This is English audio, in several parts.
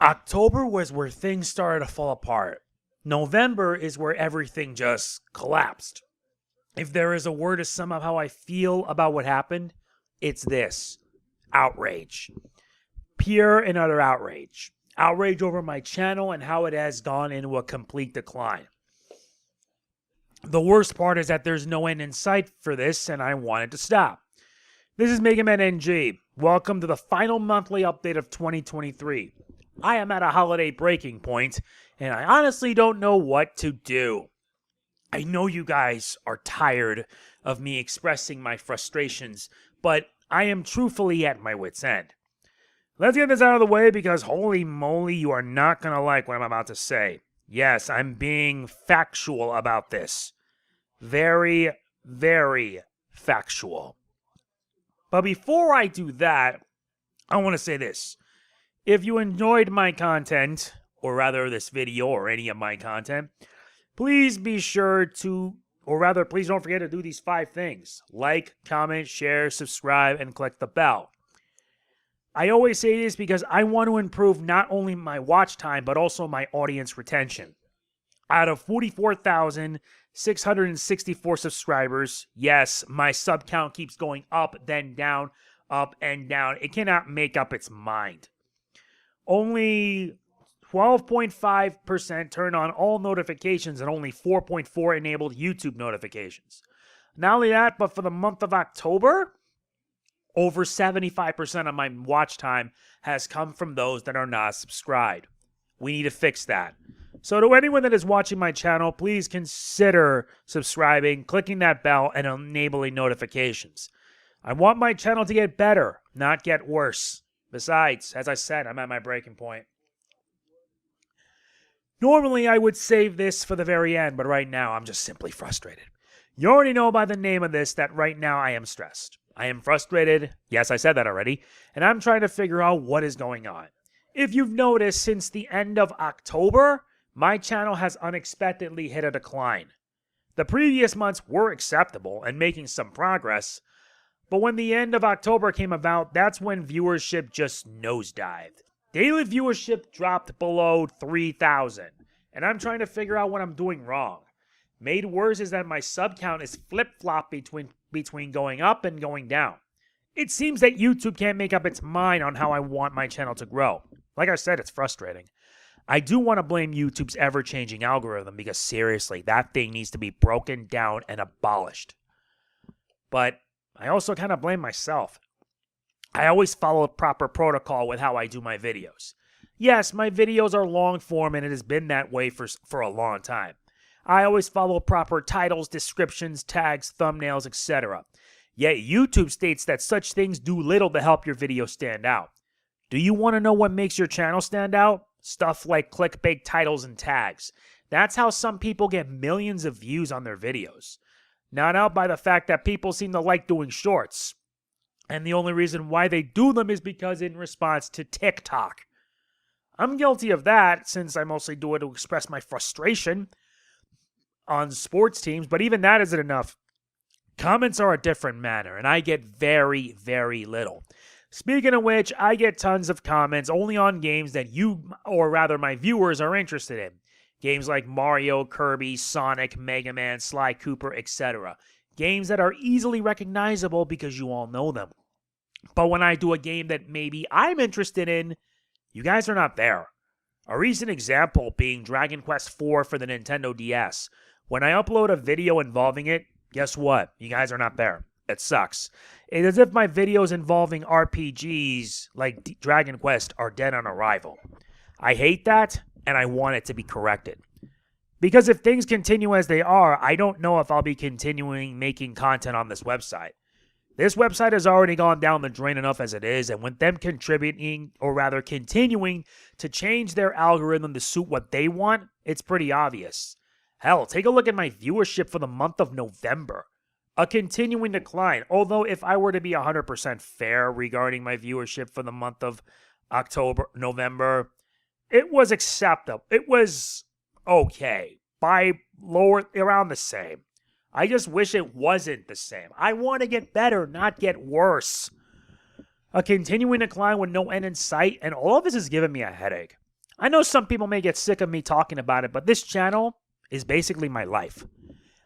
October was where things started to fall apart. November is where everything just collapsed. If there is a word to sum up how I feel about what happened, it's this: outrage. Pure and utter outrage. Outrage over my channel and how it has gone into a complete decline. The worst part is that there's no end in sight for this, and I want it to stop. This is Mega Man NG. Welcome to the final monthly update of 2023. I am at a holiday breaking point, and I honestly don't know what to do. I know you guys are tired of me expressing my frustrations, but I am truthfully at my wit's end. Let's get this out of the way because holy moly, you are not going to like what I'm about to say. Yes, I'm being factual about this. Very, very factual. But before I do that, I want to say this. If you enjoyed my content, or rather this video or any of my content, please be sure to, or rather please don't forget to do these 5 things. Like, comment, share, subscribe, and click the bell. I always say this because I want to improve not only my watch time, but also my audience retention. Out of 44,664 subscribers, yes, my sub count keeps going up, then down, up and down. It cannot make up its mind. Only 12.5% turn on all notifications and only 4.4% enabled YouTube notifications. Not only that, but for the month of October, over 75% of my watch time has come from those that are not subscribed. We need to fix that. So to anyone that is watching my channel, please consider subscribing, clicking that bell, and enabling notifications. I want my channel to get better, not get worse. Besides, as I said, I'm at my breaking point. Normally, I would save this for the very end, but right now, I'm just simply frustrated. You already know by the name of this that right now I am stressed. I am frustrated. Yes, I said that already. And I'm trying to figure out what is going on. If you've noticed, since the end of October, my channel has unexpectedly hit a decline. The previous months were acceptable and making some progress, but when the end of October came about, that's when viewership just nosedived. Daily viewership dropped below 3,000, and I'm trying to figure out what I'm doing wrong. Made worse is that my sub count is flip-flop between going up and going down. It seems that YouTube can't make up its mind on how I want my channel to grow. Like I said, it's frustrating. I do want to blame YouTube's ever-changing algorithm because seriously, that thing needs to be broken down and abolished. But I also kind of blame myself. I always follow a proper protocol with how I do my videos. Yes, my videos are long form and it has been that way for a long time. I always follow proper titles, descriptions, tags, thumbnails, etc. Yet YouTube states that such things do little to help your video stand out. Do you want to know what makes your channel stand out? Stuff like clickbait titles and tags. That's how some people get millions of views on their videos. Not out by the fact that people seem to like doing shorts. And the only reason why they do them is because in response to TikTok. I'm guilty of that since I mostly do it to express my frustration on sports teams, but even that isn't enough. Comments are a different matter, and I get very, very little. Speaking of which, I get tons of comments only on games that you, or rather my viewers, are interested in. Games like Mario, Kirby, Sonic, Mega Man, Sly Cooper, etc. Games that are easily recognizable because you all know them. But when I do a game that maybe I'm interested in, you guys are not there. A recent example being Dragon Quest IV for the Nintendo DS. When I upload a video involving it, guess what? You guys are not there. It sucks. It's as if my videos involving RPGs like Dragon Quest are dead on arrival. I hate that, and I want it to be corrected. Because if things continue as they are, I don't know if I'll be continuing making content on this website. This website has already gone down the drain enough as it is, and with them contributing, or rather continuing, to change their algorithm to suit what they want, it's pretty obvious. Hell, take a look at my viewership for the month of November. A continuing decline, although if I were to be 100% fair regarding my viewership for the month of November, it was acceptable. It was okay. By lower, around the same. I just wish it wasn't the same. I want to get better, not get worse. A continuing decline with no end in sight, and all of this is giving me a headache. I know some people may get sick of me talking about it, but this channel is basically my life.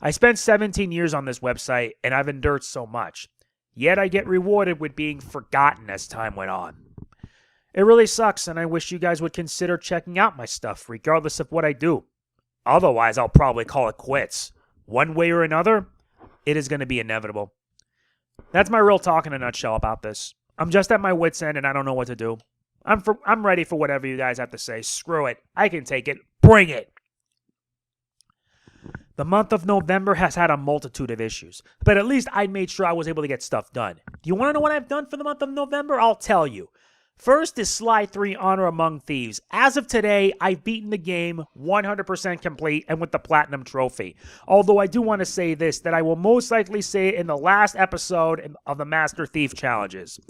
I spent 17 years on this website, and I've endured so much. Yet I get rewarded with being forgotten as time went on. It really sucks, and I wish you guys would consider checking out my stuff, regardless of what I do. Otherwise, I'll probably call it quits. One way or another, it is going to be inevitable. That's my real talk in a nutshell about this. I'm just at my wit's end, and I don't know what to do. I'm ready for whatever you guys have to say. Screw it. I can take it. Bring it. The month of November has had a multitude of issues, but at least I made sure I was able to get stuff done. Do you want to know what I've done for the month of November? I'll tell you. First is Sly 3 Honor Among Thieves. As of today, I've beaten the game 100% complete and with the Platinum Trophy. Although I do want to say this, that I will most likely say it in the last episode of the Master Thief Challenges.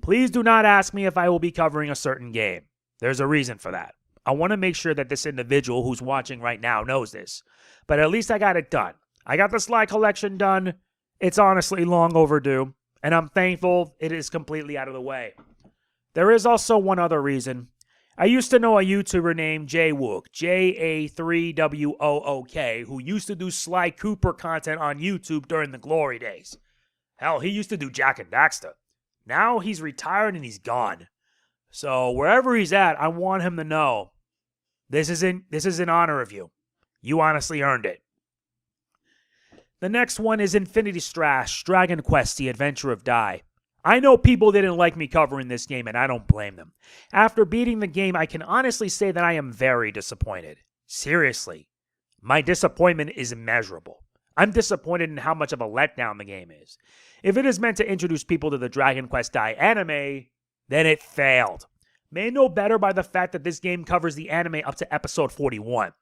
Please do not ask me if I will be covering a certain game. There's a reason for that. I want to make sure that this individual who's watching right now knows this. But at least I got it done. I got the Sly collection done. It's honestly long overdue. And I'm thankful it is completely out of the way. There is also one other reason. I used to know a YouTuber named Jwook, J-A-3-W-O-O-K, who used to do Sly Cooper content on YouTube during the glory days. Hell, he used to do Jack and Daxter. Now he's retired and he's gone. So wherever he's at, I want him to know this is in honor of you. You honestly earned it. The next one is Infinity Strash, Dragon Quest, The Adventure of Dai. I know people didn't like me covering this game, and I don't blame them. After beating the game, I can honestly say that I am very disappointed. Seriously. My disappointment is immeasurable. I'm disappointed in how much of a letdown the game is. If it is meant to introduce people to the Dragon Quest Dai anime, then it failed. Made no better by the fact that this game covers the anime up to episode 41.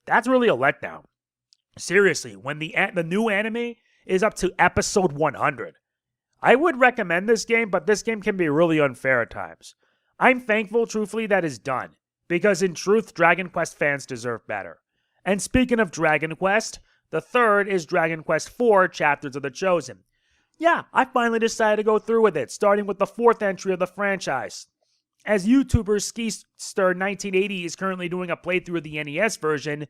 That's really a letdown. Seriously, when the new anime is up to episode 100. I would recommend this game, but this game can be really unfair at times. I'm thankful, truthfully, that it's done, because in truth, Dragon Quest fans deserve better. And speaking of Dragon Quest, the third is Dragon Quest IV, Chapters of the Chosen. Yeah, I finally decided to go through with it, starting with the fourth entry of the franchise. As YouTuber Skister1980 is currently doing a playthrough of the NES version,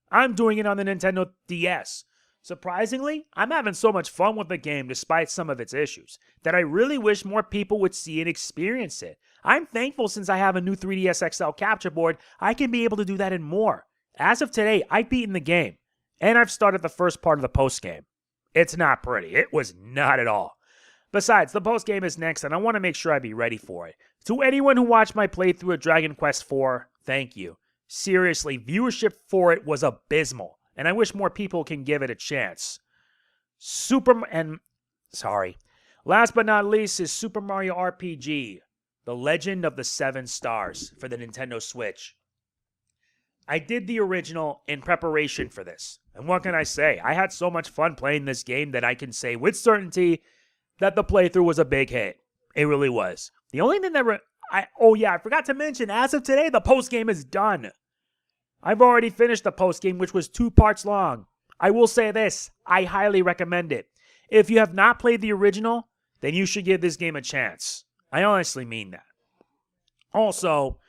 I'm doing it on the Nintendo DS. Surprisingly, I'm having so much fun with the game despite some of its issues, that I really wish more people would see and experience it. I'm thankful since I have a new 3DS XL capture board, I can be able to do that and more. As of today, I've beaten the game, and I've started the first part of the post-game. It's not pretty. It was not at all. Besides, the post-game is next, and I want to make sure I be ready for it. To anyone who watched my playthrough of Dragon Quest IV, thank you. Seriously, viewership for it was abysmal, and I wish more people can give it a chance. Last but not least is Super Mario RPG, The Legend of the Seven Stars for the Nintendo Switch. I did the original in preparation for this, and what can I say? I had so much fun playing this game that I can say with certainty that the playthrough was a big hit. It really was. The only thing that I forgot to mention, as of today, the post-game is done. I've already finished the post-game, which was 2 parts long. I will say this, I highly recommend it. If you have not played the original, then you should give this game a chance. I honestly mean that. Also,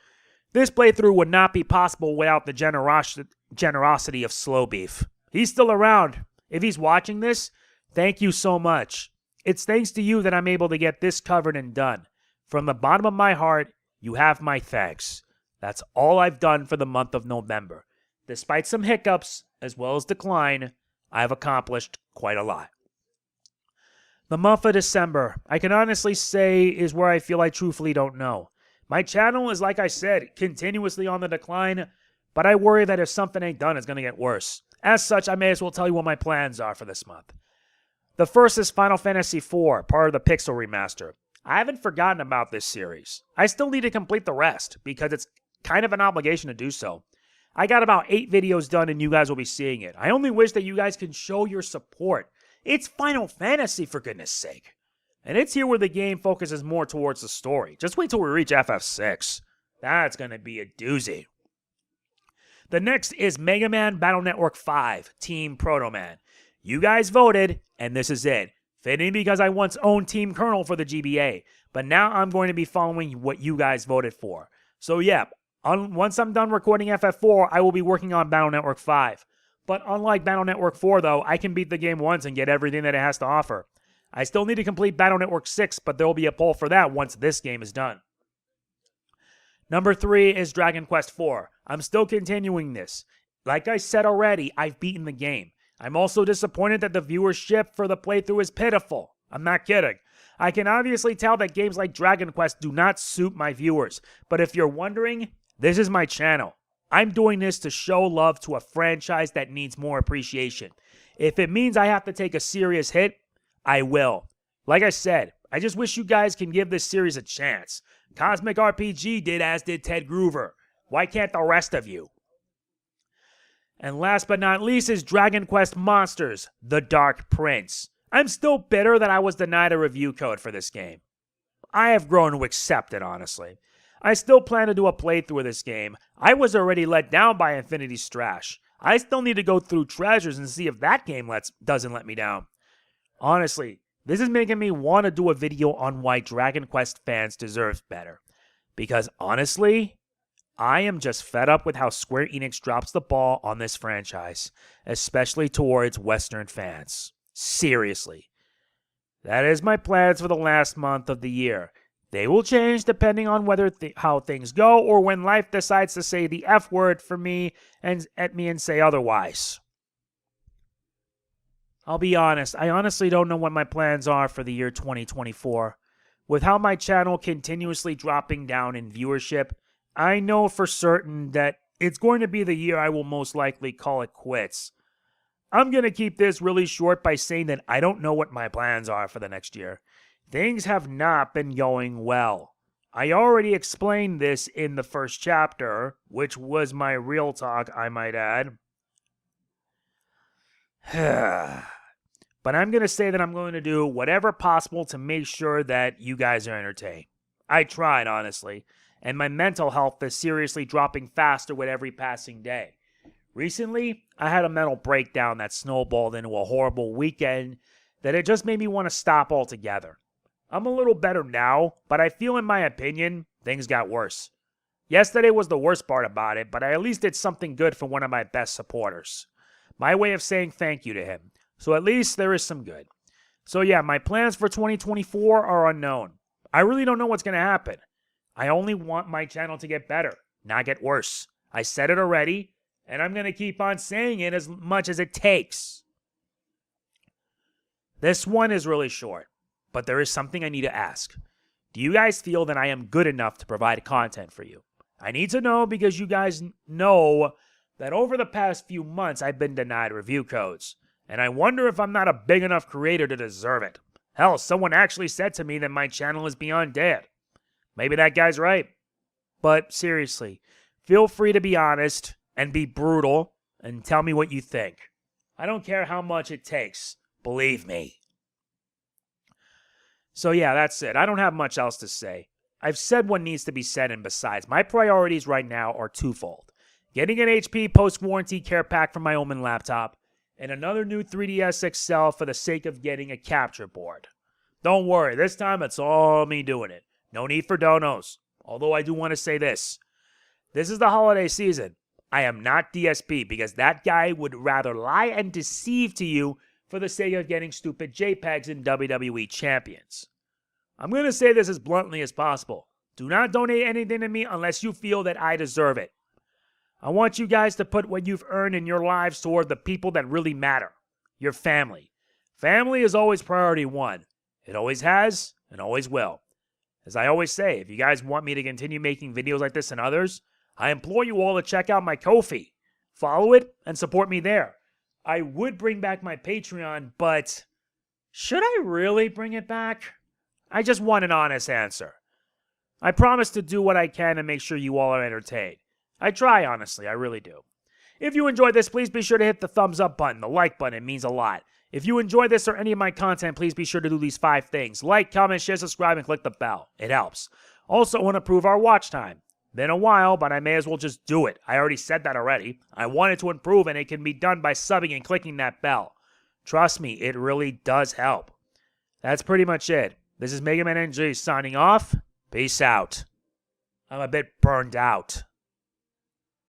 this playthrough would not be possible without the generosity of Slow Beef. He's still around. If he's watching this, thank you so much. It's thanks to you that I'm able to get this covered and done. From the bottom of my heart, you have my thanks. That's all I've done for the month of November. Despite some hiccups, as well as decline, I've accomplished quite a lot. The month of December, I can honestly say, is where I feel I truthfully don't know. My channel is, like I said, continuously on the decline, but I worry that if something ain't done, it's going to get worse. As such, I may as well tell you what my plans are for this month. The first is Final Fantasy IV, part of the Pixel Remaster. I haven't forgotten about this series. I still need to complete the rest, because it's kind of an obligation to do so. I got about 8 videos done and you guys will be seeing it. I only wish that you guys can show your support. It's Final Fantasy, for goodness sake. And it's here where the game focuses more towards the story. Just wait till we reach FF6. That's going to be a doozy. The next is Mega Man Battle Network 5, Team Proto Man. You guys voted, and this is it. Fitting because I once owned Team Colonel for the GBA, but now I'm going to be following what you guys voted for. So yeah, Once I'm done recording FF4, I will be working on Battle Network 5. But unlike Battle Network 4, though, I can beat the game once and get everything that it has to offer. I still need to complete Battle Network 6, but there will be a poll for that once this game is done. Number 3 is Dragon Quest IV. I'm still continuing this. Like I said already, I've beaten the game. I'm also disappointed that the viewership for the playthrough is pitiful. I'm not kidding. I can obviously tell that games like Dragon Quest do not suit my viewers, but if you're wondering, this is my channel. I'm doing this to show love to a franchise that needs more appreciation. If it means I have to take a serious hit, I will. Like I said, I just wish you guys can give this series a chance. Cosmic RPG did, as did Ted Groover. Why can't the rest of you? And last but not least is Dragon Quest Monsters, The Dark Prince. I'm still bitter that I was denied a review code for this game. I have grown to accept it, honestly. I still plan to do a playthrough of this game. I was already let down by Infinity's trash. I still need to go through Treasures and see if that game doesn't let me down. Honestly, this is making me want to do a video on why Dragon Quest fans deserve better. Because honestly, I am just fed up with how Square Enix drops the ball on this franchise, especially towards Western fans. Seriously. That is my plans for the last month of the year. They will change depending on how things go or when life decides to say the F word for me and at me and say otherwise. I'll be honest, I honestly don't know what my plans are for the year 2024. With how my channel continuously dropping down in viewership, I know for certain that it's going to be the year I will most likely call it quits. I'm going to keep this really short by saying that I don't know what my plans are for the next year. Things have not been going well. I already explained this in the first chapter, which was my real talk, I might add. But I'm going to say that I'm going to do whatever possible to make sure that you guys are entertained. I tried, honestly, and my mental health is seriously dropping faster with every passing day. Recently, I had a mental breakdown that snowballed into a horrible weekend that it just made me want to stop altogether. I'm a little better now, but I feel in my opinion, things got worse. Yesterday was the worst part about it, but I at least did something good for one of my best supporters. My way of saying thank you to him. So at least there is some good. So yeah, my plans for 2024 are unknown. I really don't know what's going to happen. I only want my channel to get better, not get worse. I said it already, and I'm going to keep on saying it as much as it takes. This one is really short, but there is something I need to ask. Do you guys feel that I am good enough to provide content for you? I need to know because you guys know that over the past few months I've been denied review codes, and I wonder if I'm not a big enough creator to deserve it. Hell, someone actually said to me that my channel is beyond dead. Maybe that guy's right. But seriously, feel free to be honest and be brutal and tell me what you think. I don't care how much it takes. Believe me. So yeah, that's it. I don't have much else to say. I've said what needs to be said, and besides, my priorities right now are twofold. Getting an HP post-warranty care pack for my Omen laptop, and another new 3DS XL for the sake of getting a capture board. Don't worry, this time it's all me doing it. No need for donos. Although I do want to say this. This is the holiday season. I am not DSP because that guy would rather lie and deceive to you for the sake of getting stupid JPEGs in WWE Champions. I'm going to say this as bluntly as possible. Do not donate anything to me unless you feel that I deserve it. I want you guys to put what you've earned in your lives toward the people that really matter. Your family. Family is always priority one. It always has and always will. As I always say, if you guys want me to continue making videos like this and others, I implore you all to check out my Ko-fi. Follow it and support me there. I would bring back my Patreon, but should I really bring it back? I just want an honest answer. I promise to do what I can to make sure you all are entertained. I try, honestly, I really do. If you enjoyed this, please be sure to hit the thumbs up button. The like button, it means a lot. If you enjoy this or any of my content, please be sure to do these 5 things. Like, comment, share, subscribe, and click the bell. It helps. Also, want to improve our watch time. Been a while, but I may as well just do it. I already said that already. I want it to improve, and it can be done by subbing and clicking that bell. Trust me, it really does help. That's pretty much it. This is Mega Man NG signing off. Peace out. I'm a bit burned out.